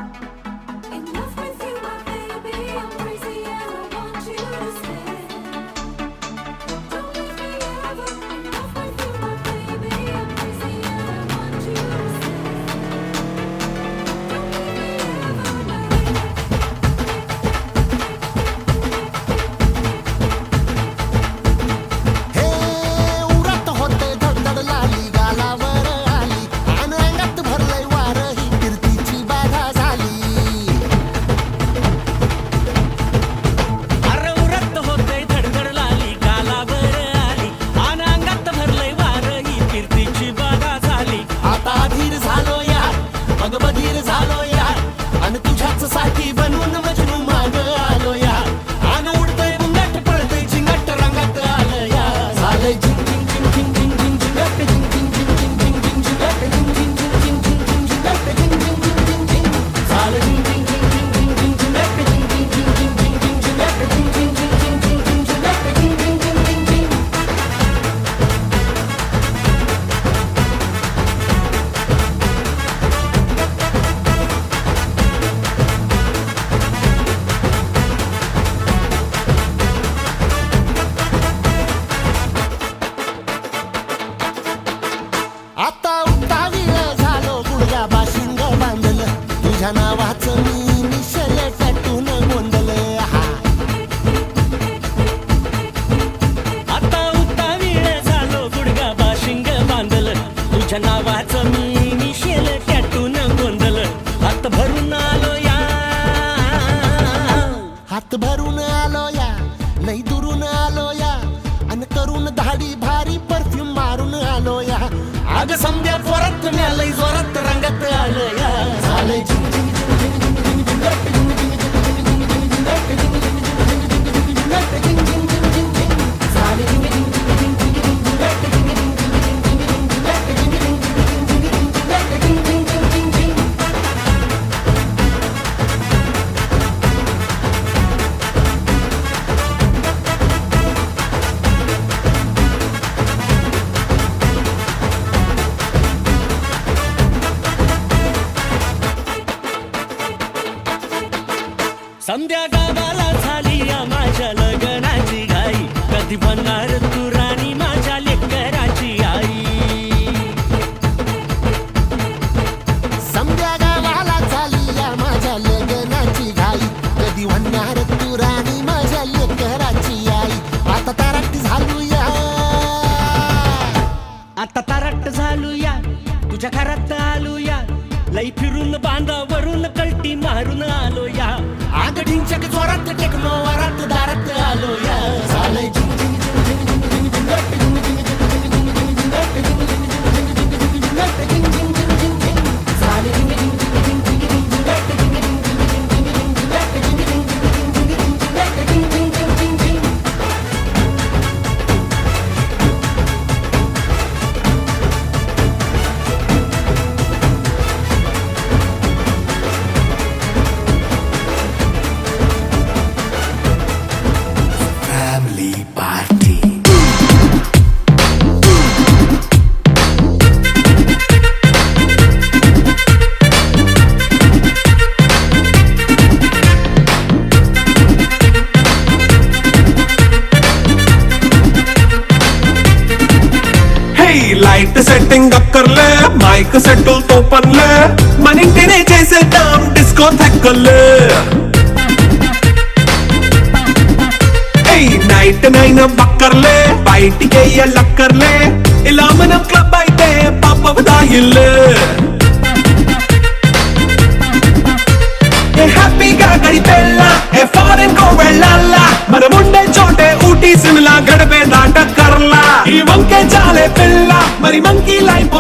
Enough with you, my baby. I'm crazy and I want you to stay. Don't leave me ever. Enough with you, my baby. I'm crazy and I want you to stay. Don't leave me ever, baby. हे उरात होते धडधड लाली गालावर आली आणि अंगात भरलंय वार ही कीर्तीची बाधा झाली अरे उरत होतंय धडधड लाली गालावर आली आणि अंगात भरलंय वार ही कीर्तीची बाधा झाली. आता अधीर झालो या मग बधीर झालो या आणि तुझ्याच साठी बनून मजनू माग आलो या आणि उडतोय बुंगाट पळतोय झिंगाट रंगात आलं या झालंय झिंग झिंग झिंग झिंग झिंग झिंग झिंगाट झिंग झिंग झिंग झिंग झिंग झिंग झिंगाट झिंग झिंग झिंग झिंग झिंग झिंग झिंगाट झिंग झिंग झिंग झिंग झिंग झालं झिंग झिंग झिंग झिंग झिंग झिंग झिंगाट झिंग झिंग झिंग झिंग झिंग झिंग झिंगाट झिंग झिंग झिंग झिंग झिंग झिंग झिंगाट झिंग झिंग झिंग झिंग झिंग आता उतावीळ झालो गुडघा बाशिंग बांधलं तुझ्या नावाचं मी निशल टॅटून गोंधलं हा आता उतावीळ झालो गुडगा बाशिंग बांधलं तुझ्या नावाचं मी मिशेल टॅटून गोंधलं. हात भरून आलो या हात भरून आलो या लई दुरून आलो या अन करून धाडी भारी परफ्यूम मारून आलो या अग समद्या जोरात लई जोरात रंगात आलं या झालंय झिंग झिंग झिंग झिंग झिंग झिंग झिंगाट झिंग झिंग झिंग झिंग झिंग झिंग झिंगाट झिंग झिंग झिंग झिंग झिंग झिंग झालंय झिंग झिंग झिंग झिंग झिंग झिंग झिंगाट झिंग झिंग झिंग झिंग झिंग झिंग झिंगाट झिंग झिंग झिंग झिंग झिंग झिंगाट झिंग झिंग झिंग झिंग झिंग संध्या गावाला झाली या माझ्या लग्नाची घाई कधी बनणार तू राणी माझ्या लेकराची आई. समद्या गावाला झाली या माझ्या लग्नाची घाई कधी म्हणणार तू राणी माझ्या लेकराची आई आता ताराट झालो या आता तारट झालो या तुझ्या घरात आलो या लई फिरून बांधावरून कलटी मारून आलो या आग ढिंचक जोरात टेकलो वरात दारात आलो या झालंय झिंग झिंग झिंग झिंग झिंग झिंग झिंगाट झिंग झिंग झिंग झिंग झिंग झिंगाट झिंग झिंग झिंग झिंग झिंग झिंगाट झिंग झिंग झिंग झिंग झिंग झालंय झिंग झिंग झिंग झिंग झिंग झिंग झिंगाट झिंग झिंग झिंग झिंग झिंग झिंगाट झिंग झिंग झिंग झिंग झिंगाट झिंग झिंग झिंग झिंग Family party. లైట్ సెట్టింగ్ అక్కర్లే మైక్ సెట్టులు తో పనులే మన ఇంటినే చేసేద్దాం డిస్కో థెక్కలే నైట్ నైన్ బక్కర్లే బయటికి లక్కర్లే ఇలా మనం క్లబ్ అయితే పాప దాయిల్లే హ్యాపీగా గడిపెళ్ళ ఏ ఫారెన్ కో వెళ్ళాల మనం ఉండే చోటే ఊటీ సిమ్లా గడిపే దాట కర్లా ఈ వంకే చాలే పిల్ల మరి మంకీ లైఫ్